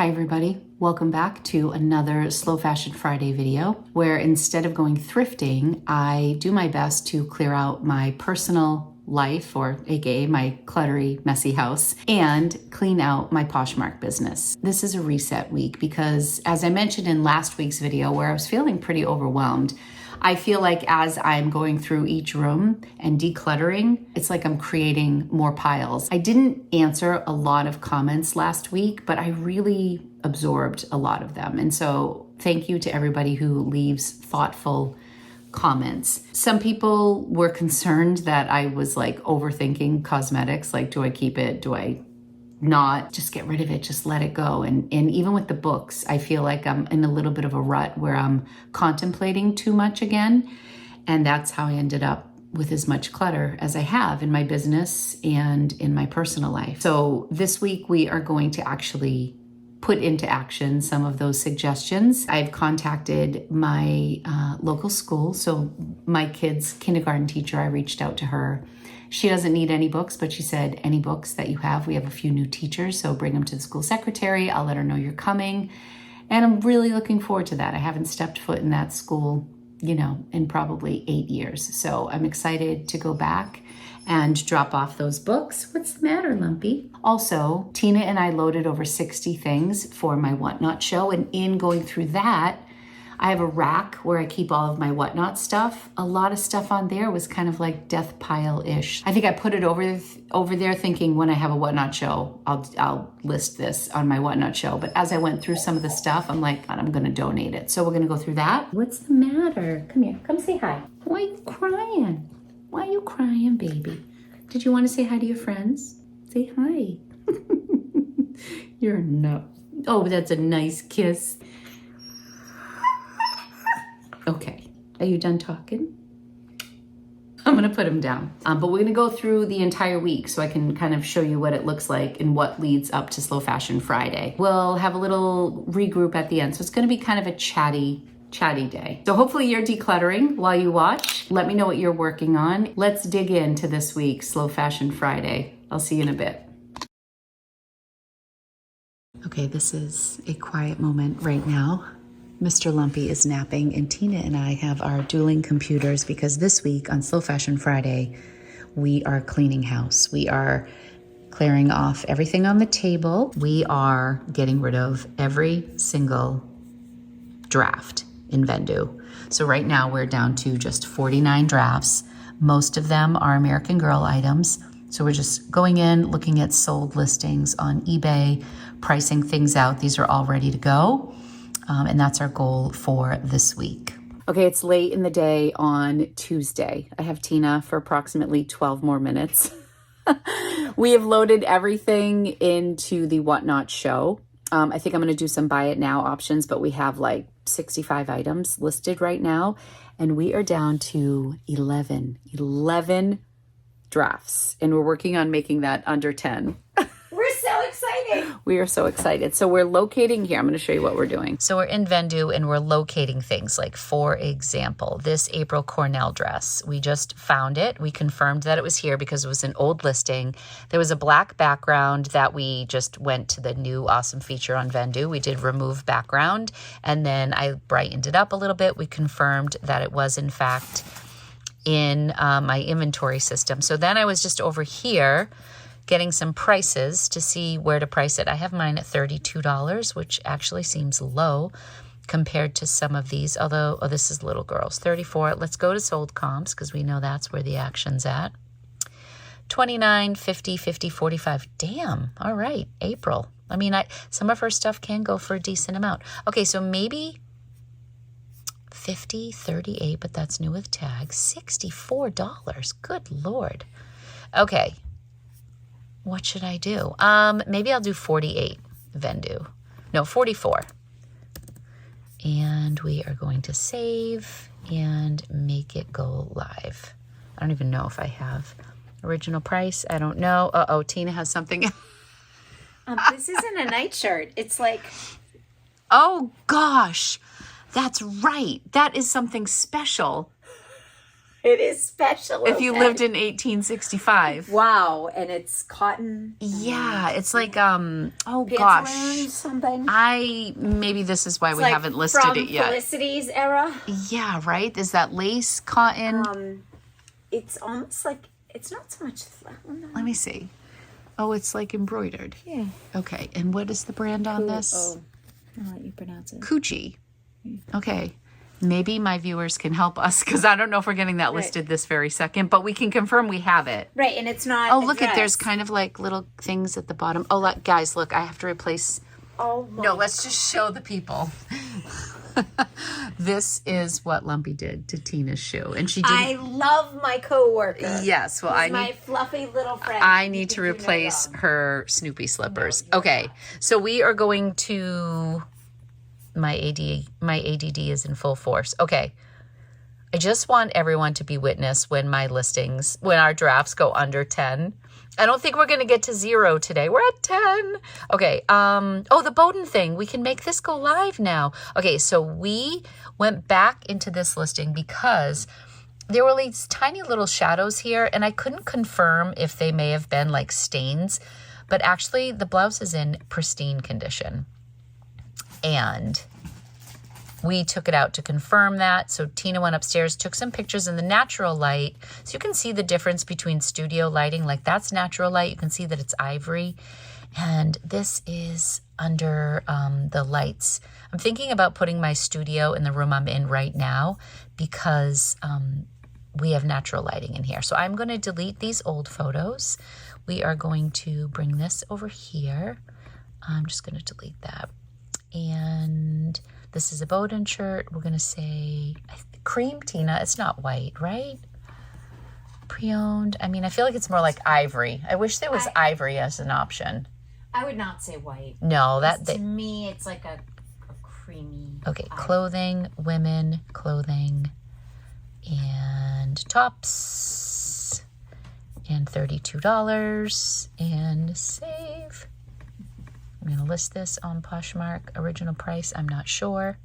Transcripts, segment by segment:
Hi everybody, welcome back to another Slow Fashion Friday video where instead of going thrifting, I do my best to clear out my personal life, or aka my cluttery, messy house, and clean out my Poshmark business. This is a reset week because, as I mentioned in last week's video where I was feeling pretty overwhelmed, I feel like as I'm going through each room and decluttering, it's like I'm creating more piles. I didn't answer a lot of comments last week, but I really absorbed a lot of them. And so thank you to everybody who leaves thoughtful comments. Some people were concerned that I was like overthinking cosmetics. Like, do I keep it? Do I not? Just get rid of it, just let it go. And even with the books, I feel like I'm in a little bit of a rut where I'm contemplating too much again. And that's how I ended up with as much clutter as I have in my business and in my personal life. So this week we are going to actually put into action some of those suggestions. I've contacted my local school. So my kid's kindergarten teacher, I reached out to her. She doesn't need any books, but she said, any books that you have, we have a few new teachers, so bring them to the school secretary. I'll let her know you're coming. And I'm really looking forward to that. I haven't stepped foot in that school, in probably 8 years. So I'm excited to go back and drop off those books. What's the matter, Lumpy? Also, Tina and I loaded over 60 things for my Whatnot show. And in going through that, I have a rack where I keep all of my Whatnot stuff. A lot of stuff on there was kind of like death pile-ish. I think I put it over there thinking when I have a Whatnot show, I'll list this on my Whatnot show. But as I went through some of the stuff, I'm like, I'm gonna donate it. So we're gonna go through that. What's the matter? Come here, come say hi. Why are you crying? Why are you crying, baby? Did you want to say hi to your friends? Say hi. You're no. Oh, that's a nice kiss. Okay, are you done talking? I'm gonna put him down. But we're gonna go through the entire week so I can kind of show you what it looks like and what leads up to Slow Fashion Friday. We'll have a little regroup at the end. So it's gonna be kind of a chatty day. So hopefully you're decluttering while you watch. Let me know what you're working on. Let's dig into this week's Slow Fashion Friday. I'll see you in a bit. Okay, this is a quiet moment right now. Mr. Lumpy is napping and Tina and I have our dueling computers because this week on Slow Fashion Friday, we are cleaning house. We are clearing off everything on the table. We are getting rid of every single draft in Vendoo. So right now we're down to just 49 drafts. Most of them are American Girl items. So we're just going in, looking at sold listings on eBay, pricing things out. These are all ready to go. And that's our goal for this week. Okay, it's late in the day on Tuesday. I have Tina for approximately 12 more minutes. We have loaded everything into the Whatnot show. I think I'm going to do some buy it now options, but we have like 65 items listed right now. And we are down to 11 drafts. And we're working on making that under 10. We're so excited. We are so excited. So we're locating here. I'm going to show you what we're doing. So we're in Vendoo and we're locating things like, for example, this April Cornell dress. We just found it. We confirmed that it was here because it was an old listing. There was a black background that we just went to the new awesome feature on Vendoo. We did remove background and then I brightened it up a little bit. We confirmed that it was in fact in my inventory system. So then I was just over here getting some prices to see where to price it. I have mine at $32, which actually seems low compared to some of these, although, oh, this is little girls, 34. Let's go to sold comps because we know that's where the action's at. 29, 50, 50, 45. Damn. All right. April. I mean, some of her stuff can go for a decent amount. Okay, so maybe 50, 38, but that's new with tags. $64. Good Lord. Okay. What should I do? Maybe I'll do 48 Vendoo. No, 44. And we are going to save and make it go live. I don't even know if I have original price. I don't know. Uh-oh, Tina has something. This isn't a nightshirt. It's like... Oh, gosh. That's right. That is something special. It is special. If you lived in 1865. Wow, and it's cotton. Yeah, it's like Pantaloons, something. Maybe this is why we haven't listed from it yet. Felicity's era. Yeah, right? Is that lace, cotton? It's almost like it's not so much. Let me see. Oh, it's like embroidered. Yeah. Okay, and what is the brand on this? Oh, I'll let you pronounce it. Coochie. Okay. Maybe my viewers can help us because I don't know if we're getting that listed this very second, but we can confirm we have it. Right, and it's not. Oh, look at there's kind of like little things at the bottom. Oh, guys, look, I have to replace. Oh, no, let's just show the people. This is what Lumpy did to Tina's shoe, and she didn't. I love my coworker. Yes, well, my fluffy little friend. I need to replace her Snoopy slippers. Okay, so we are going to. My ADD is in full force. Okay. I just want everyone to be witness when our drafts go under 10. I don't think we're going to get to 0 today. We're at 10. Okay. The Bowden thing. We can make this go live now. Okay. So we went back into this listing because there were these tiny little shadows here and I couldn't confirm if they may have been like stains, but actually the blouse is in pristine condition. And we took it out to confirm that. So Tina went upstairs, took some pictures in the natural light. So you can see the difference between studio lighting. Like that's natural light. You can see that it's ivory. And this is under the lights. I'm thinking about putting my studio in the room I'm in right now because we have natural lighting in here. So I'm going to delete these old photos. We are going to bring this over here. I'm just going to delete that. And this is a Bowden shirt. We're going to say cream, Tina. It's not white, right? Pre-owned. I mean, I feel like it's more like ivory. I wish there was ivory as an option. I would not say white. No, to me, it's like a creamy. Okay, clothing, women, clothing, and tops, and $32, and save. I'm going to list this on Poshmark. Original price, I'm not sure.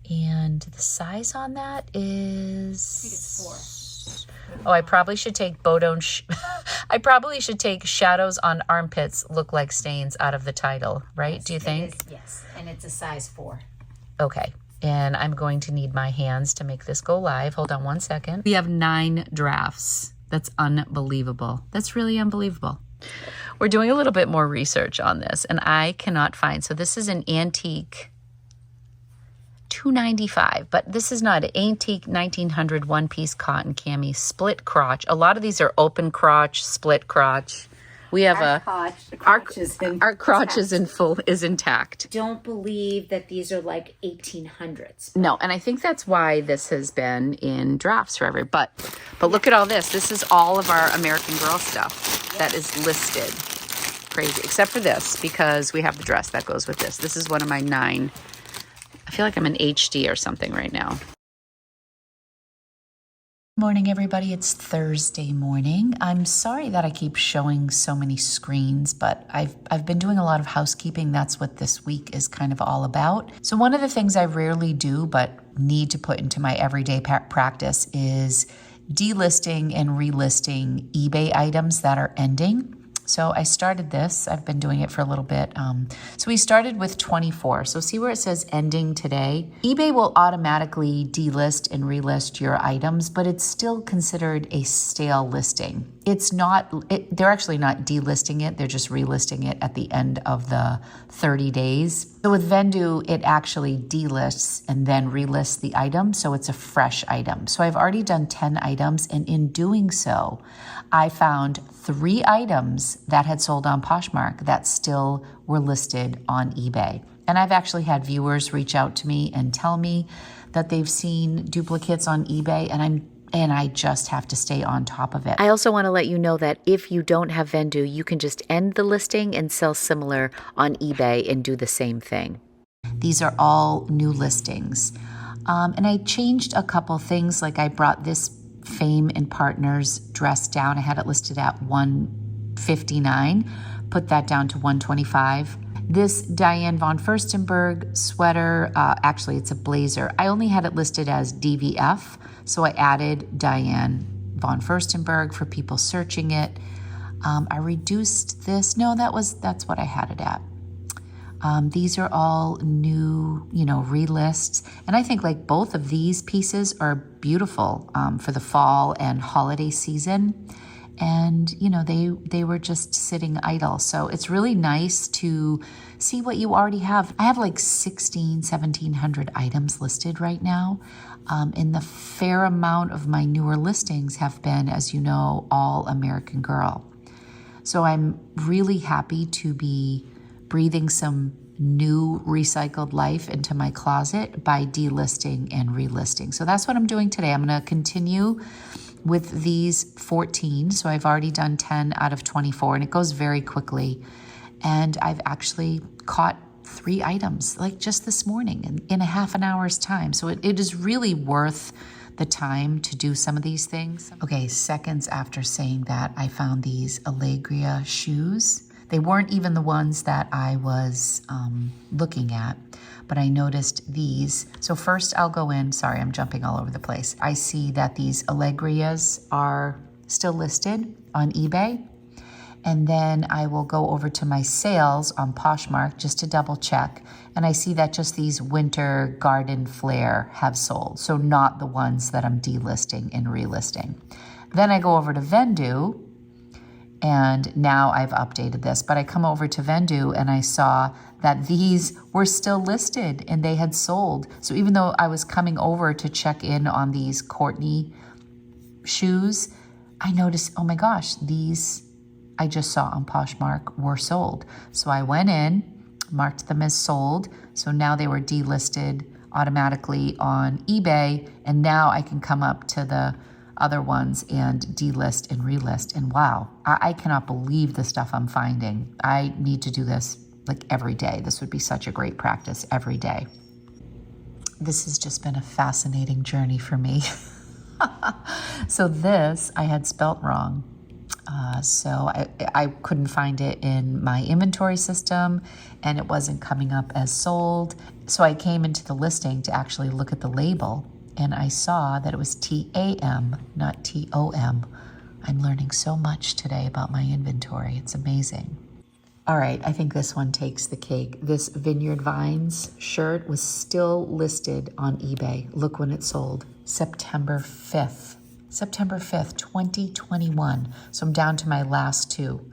And the size on that is... I think it's 4. Oh, I probably should take I probably should take shadows on armpits look like stains out of the title, right? Yes, do you think? Yes, and it's a size 4. Okay. And I'm going to need my hands to make this go live. Hold on one second. We have 9 drafts. That's unbelievable. That's really unbelievable. We're doing a little bit more research on this, and I cannot find. So this is an antique $295, but this is not an antique 1900 one-piece cotton cami split crotch. A lot of these are open crotch, split crotch. We have our crotch is intact. Don't believe that these are like 1800s. No, and I think that's why this has been in drafts forever. But look at all this. This is all of our American Girl stuff that is listed. Crazy, except for this because we have the dress that goes with this. This is one of my 9. I feel like I'm in HD or something right now. Morning, everybody. It's Thursday morning. I'm sorry that I keep showing so many screens, but I've been doing a lot of housekeeping. That's what this week is kind of all about. So one of the things I rarely do but need to put into my everyday practice is delisting and relisting eBay items that are ending. So I started this. I've been doing it for a little bit. So we started with 24. So see where it says ending today? eBay will automatically delist and relist your items, but it's still considered a stale listing. It's not, they're actually not delisting it. They're just relisting it at the end of the 30 days. So with Vendoo, it actually delists and then relists the item. So it's a fresh item. So I've already done 10 items. And in doing so, I found 3 items that had sold on Poshmark that still were listed on eBay. And I've actually had viewers reach out to me and tell me that they've seen duplicates on eBay, and I just have to stay on top of it. I also want to let you know that if you don't have Vendoo, you can just end the listing and sell similar on eBay and do the same thing. These are all new listings. And I changed a couple things, like I brought this Fame and Partners dress down. I had it listed at $159, put that down to $125. This Diane von Furstenberg sweater, actually it's a blazer. I only had it listed as DVF, so I added Diane von Furstenberg for people searching it. I reduced this. No, that's what I had it at. These are all new, relists. And I think like both of these pieces are beautiful for the fall and holiday season. And, they were just sitting idle. So it's really nice to see what you already have. I have like 1,700 items listed right now. And the fair amount of my newer listings have been, as you know, all American Girl. So I'm really happy to be breathing some new recycled life into my closet by delisting and relisting. So that's what I'm doing today. I'm going to continue with these 14. So I've already done 10 out of 24 and it goes very quickly. And I've actually caught 3 items like just this morning in a half an hour's time. So it is really worth the time to do some of these things. Okay, seconds after saying that, I found these Allegria shoes. They weren't even the ones that I was looking at, but I noticed these. So first I'll go in, sorry, I'm jumping all over the place. I see that these Allegrias are still listed on eBay. And then I will go over to my sales on Poshmark just to double check. And I see that just these winter garden flare have sold. So not the ones that I'm delisting and relisting. Then I go over to Vendoo. And now I've updated this, but I come over to Vendoo and I saw that these were still listed and they had sold. So even though I was coming over to check in on these Courtney shoes, I noticed, oh my gosh, these I just saw on Poshmark were sold. So I went in, marked them as sold. So now they were delisted automatically on eBay. And now I can come up to the other ones and delist and relist. And wow, I cannot believe the stuff I'm finding. I need to do this like every day. This would be such a great practice every day. This has just been a fascinating journey for me. So this I had spelt wrong. So I couldn't find it in my inventory system and it wasn't coming up as sold. So I came into the listing to actually look at the label and I saw that it was TAM, not TOM. I'm learning so much today about my inventory. It's amazing. All right, I think this one takes the cake. This Vineyard Vines shirt was still listed on eBay. Look when it sold, September 5th. September 5th, 2021. So I'm down to my last 2.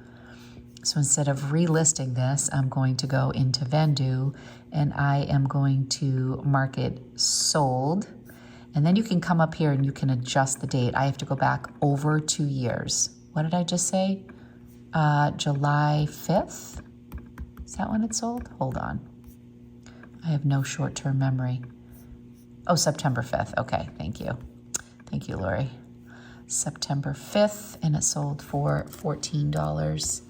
So instead of relisting this, I'm going to go into Vendoo and I am going to mark it sold. And then you can come up here and you can adjust the date. I have to go back over 2 years. What did I just say? July 5th? Is that when it sold? Hold on. I have no short-term memory. Oh, September 5th. Okay, thank you. Thank you, Lori. September 5th, and it sold for $14.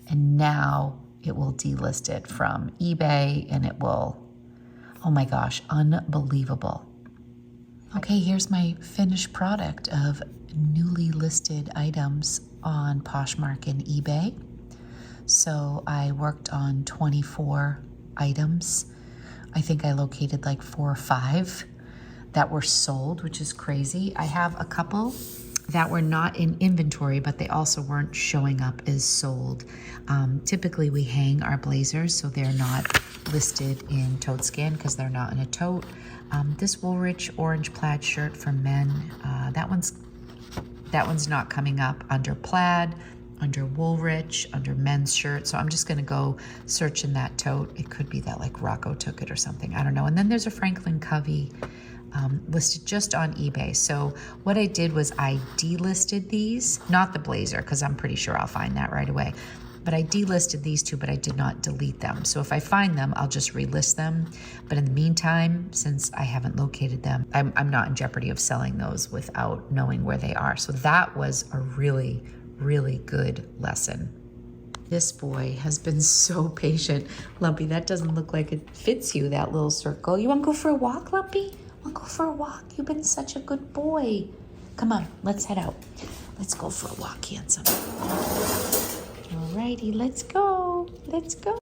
And now it will delist it from eBay, and it will, oh my gosh, unbelievable. Okay, here's my finished product of newly listed items on Poshmark and eBay. So I worked on 24 items. I think I located like 4 or 5 that were sold, which is crazy. I have a couple that were not in inventory, but they also weren't showing up as sold. Typically we hang our blazers, so they're not listed in tote scan because they're not in a tote. This Woolrich orange plaid shirt for men, that one's not coming up under plaid, under Woolrich, under men's shirt. So I'm just gonna go search in that tote. It could be that like Rocco took it or something, I don't know. And then there's a Franklin Covey listed just on eBay. So what I did was I delisted these, not the blazer, because I'm pretty sure I'll find that right away. But I delisted these 2, but I did not delete them. So if I find them, I'll just relist them. But in the meantime, since I haven't located them, I'm not in jeopardy of selling those without knowing where they are. So that was a really, really good lesson. This boy has been so patient. Lumpy, that doesn't look like it fits you, that little circle. You want to go for a walk, Lumpy? Want to go for a walk? You've been such a good boy. Come on, let's head out. Let's go for a walk, handsome. Alrighty, let's go. Let's go.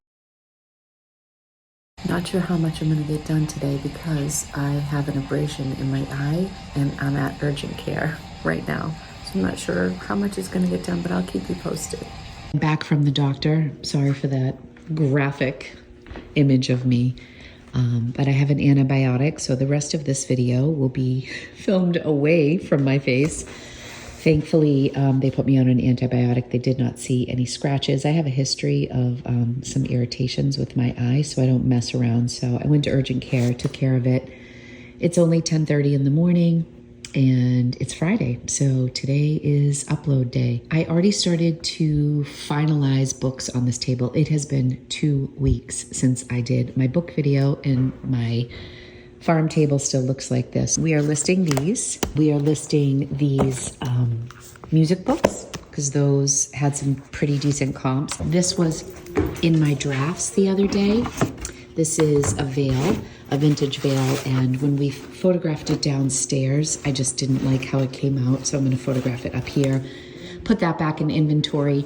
Not sure how much I'm gonna get done today because I have an abrasion in my eye and I'm at urgent care right now. So I'm not sure how much is gonna get done, but I'll keep you posted. Back from the doctor. Sorry for that graphic image of me. But I have an antibiotic, so the rest of this video will be filmed away from my face. Thankfully, they put me on an antibiotic. They did not see any scratches. I have a history of some irritations with my eye, so I don't mess around. So I went to urgent care, took care of it. It's only 10:30 in the morning, and it's Friday, so today is upload day. I already started to finalize books on this table. It has been 2 weeks since I did my book video, and my farm table still looks like this. We are listing these. We are listing these music books because those had some pretty decent comps. This was in my drafts the other day. This is a veil, a vintage veil, and when we photographed it downstairs, I just didn't like how it came out, so I'm going to photograph it up here, put that back in inventory.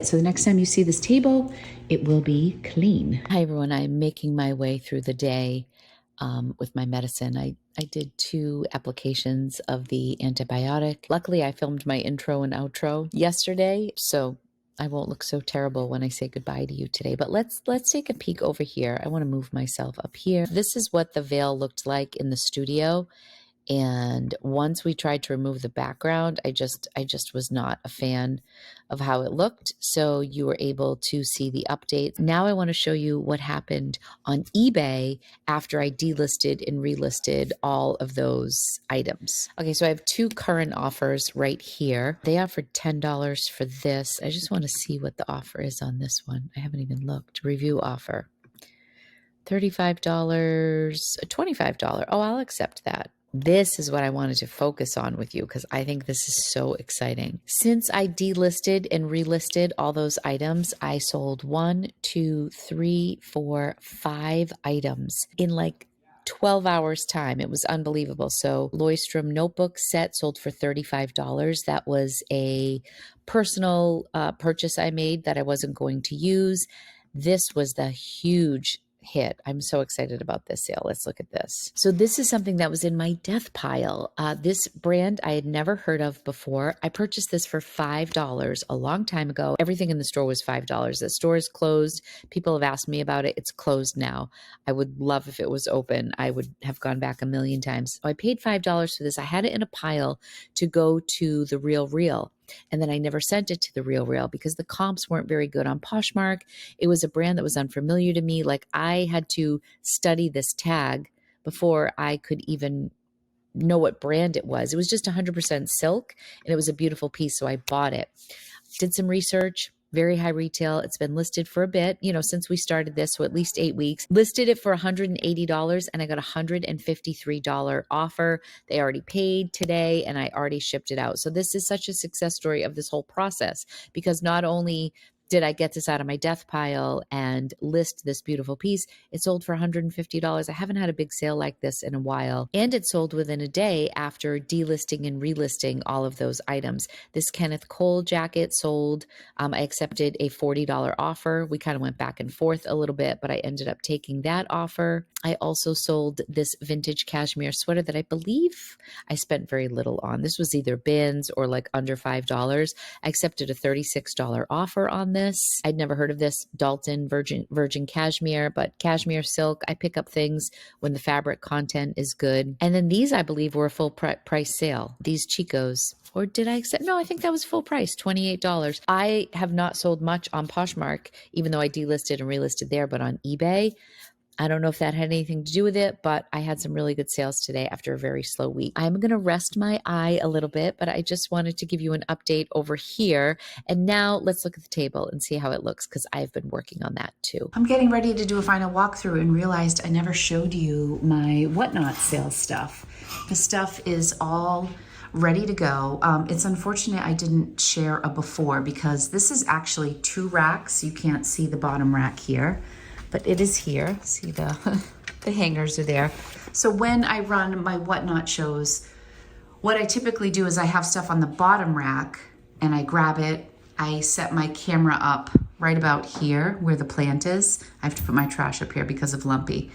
So the next time you see this table, it will be clean. Hi everyone, I'm making my way through the day with my medicine. I did 2 applications of the antibiotic. Luckily, I filmed my intro and outro yesterday, so I won't look so terrible when I say goodbye to you today. But let's take a peek over here. I want to move myself up here. This is what the veil looked like in the studio. And once we tried to remove the background, I just was not a fan of how it looked. So you were able to see the updates. Now I want to show you what happened on eBay after I delisted and relisted all of those items. Okay, so I have 2 current offers right here. They offered $10 for this. I just want to see what the offer is on this one. I haven't even looked. Review offer. $35, $25. Oh, I'll accept that. This is what I wanted to focus on with you because I think this is so exciting. Since I delisted and relisted all those items, I sold 1, 2, 3, 4, 5 items in like 12 hours time. It was unbelievable. So Leuchtturm notebook set sold for $35. That was a personal purchase I made that I wasn't going to use. This was the huge hit. I'm so excited about this sale. Let's look at this. So this is something that was in my death pile. This brand I had never heard of before. I purchased this for $5 a long time ago. Everything in the store was $5. The store is closed. People have asked me about it. It's closed now. I would love if it was open. I would have gone back a million times. So I paid $5 for this. I had it in a pile to go to the Real. And then I never sent it to the Real because the comps weren't very good on Poshmark. It was a brand that was unfamiliar to me. Like I had to study this tag before I could even know what brand it was. It was just 100% silk and it was a beautiful piece. So I bought it, did some research. Very high retail. It's been listed for a bit, since we started this, so at least 8 weeks. Listed it for $180 and I got a $153 offer. They already paid today and I already shipped it out. So this is such a success story of this whole process because not only did I get this out of my death pile and list this beautiful piece, it sold for $150. I haven't had a big sale like this in a while. And it sold within a day after delisting and relisting all of those items. This Kenneth Cole jacket sold. I accepted a $40 offer. We kind of went back and forth a little bit, but I ended up taking that offer. I also sold this vintage cashmere sweater that I believe I spent very little on. This was either bins or like under $5. I accepted a $36 offer on this. I'd never heard of this Dalton virgin cashmere, but cashmere silk, I pick up things when the fabric content is good. And then these, I believe, were a full price sale. These Chicos, or did I accept? No, I think that was full price, $28. I have not sold much on Poshmark, even though I delisted and relisted there, but on eBay, I don't know if that had anything to do with it, but I had some really good sales today after a very slow week. I'm going to rest my eye a little bit, but I just wanted to give you an update over here. And now let's look at the table and see how it looks because I've been working on that too. I'm getting ready to do a final walkthrough and realized I never showed you my whatnot sales stuff. The stuff is all ready to go. It's unfortunate I didn't share a before because this is actually 2 racks. You can't see the bottom rack here, but it is here. See the hangers are there. So when I run my whatnot shows, what I typically do is I have stuff on the bottom rack and I grab it. I set my camera up right about here where the plant is. I have to put my trash up here because of Lumpy.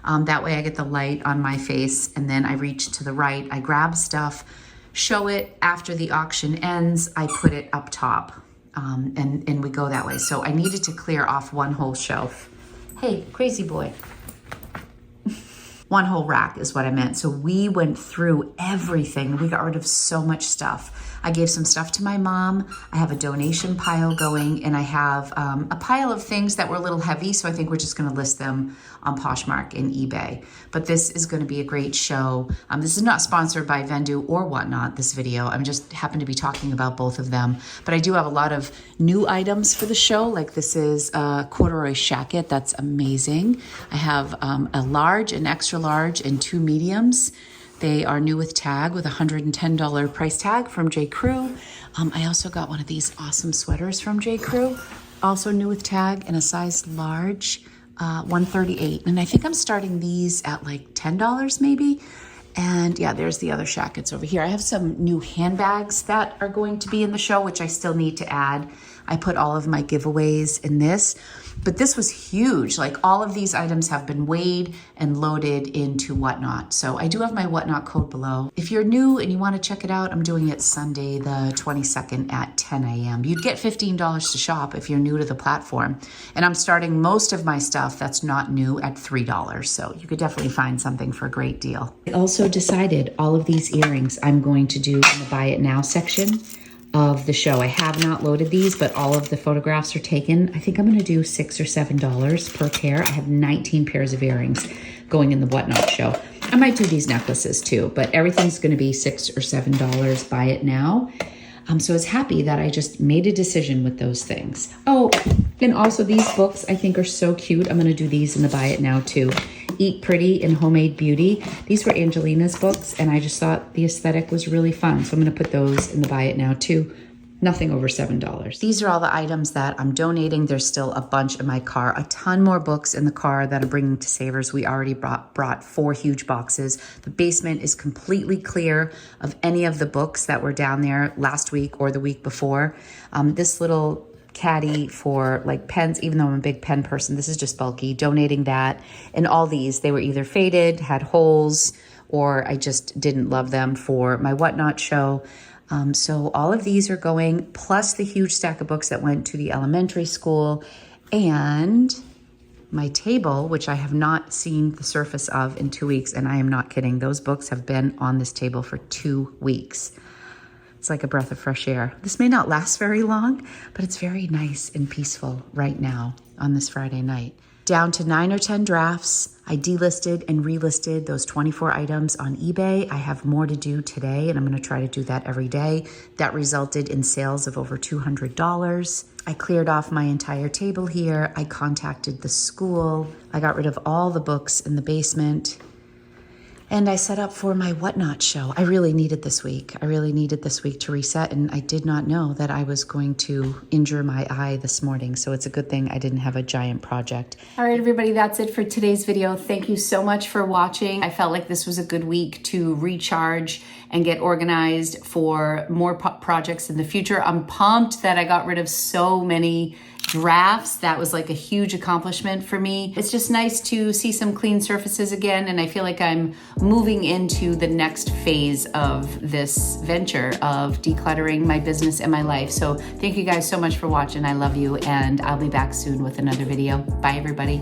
That way I get the light on my face, and then I reach to the right, I grab stuff, show it after the auction ends, I put it up top, and we go that way. So I needed to clear off one whole shelf. Hey, crazy boy. One whole rack is what I meant. So we went through everything. We got rid of so much stuff. I gave some stuff to my mom. I have a donation pile going, and I have a pile of things that were a little heavy, so I think we're just gonna list them on Poshmark and eBay. But this is gonna be a great show. This is not sponsored by Vendoo or whatnot, this video. I'm just happen to be talking about both of them. But I do have a lot of new items for the show, like this is a corduroy shacket, that's amazing. I have a large, an extra large, and 2 mediums. They are new with tag, with a $110 price tag from J. Crew. I also got one of these awesome sweaters from J. Crew, also new with tag, in a size large, $138. And I think I'm starting these at like $10 maybe. And yeah, there's the other shackets over here. I have some new handbags that are going to be in the show, which I still need to add. I put all of my giveaways in this, but this was huge. Like, all of these items have been weighed and loaded into Whatnot. So I do have my Whatnot code below. If you're new and you want to check it out, I'm doing it Sunday the 22nd at 10 a.m. You'd get $15 to shop if you're new to the platform. And I'm starting most of my stuff that's not new at $3. So you could definitely find something for a great deal. I also decided all of these earrings I'm going to do in the Buy It Now section of the show. I have not loaded these, but all of the photographs are taken. I think I'm going to do $6 or $7 per pair. I have 19 pairs of earrings going in the Whatnot show. I might do these necklaces too, but everything's going to be $6 or $7. Buy it now. So I was happy that I just made a decision with those things. Oh, and also these books I think are so cute. I'm going to do these in the Buy It Now too. Eat Pretty and Homemade Beauty. These were Angelina's books, and I just thought the aesthetic was really fun. So I'm going to put those in the Buy It Now too. Nothing over $7. These are all the items that I'm donating. There's still a bunch in my car, a ton more books in the car that I'm bringing to Savers. We already brought 4 huge boxes. The basement is completely clear of any of the books that were down there last week or the week before. This little caddy for like pens, even though I'm a big pen person, this is just bulky, donating that. And all these, they were either faded, had holes, or I just didn't love them for my Whatnot show. So all of these are going, plus the huge stack of books that went to the elementary school, and my table, which I have not seen the surface of in 2 weeks. And I am not kidding. Those books have been on this table for 2 weeks. It's like a breath of fresh air. This may not last very long, but it's very nice and peaceful right now on this Friday night. Down to 9 or 10 drafts. I delisted and relisted those 24 items on eBay. I have more to do today, and I'm going to try to do that every day. That resulted in sales of over $200. I cleared off my entire table here. I contacted the school. I got rid of all the books in the basement. And I set up for my Whatnot show. I really needed this week. I really needed this week to reset, and I did not know that I was going to injure my eye this morning. So it's a good thing I didn't have a giant project. All right, everybody, that's it for today's video. Thank you so much for watching. I felt like this was a good week to recharge and get organized for more projects in the future. I'm pumped that I got rid of so many drafts. That was like a huge accomplishment for me. It's just nice to see some clean surfaces again, and I feel like I'm moving into the next phase of this venture of decluttering my business and my life. So thank you guys so much for watching. I love you, and I'll be back soon with another video. Bye, everybody.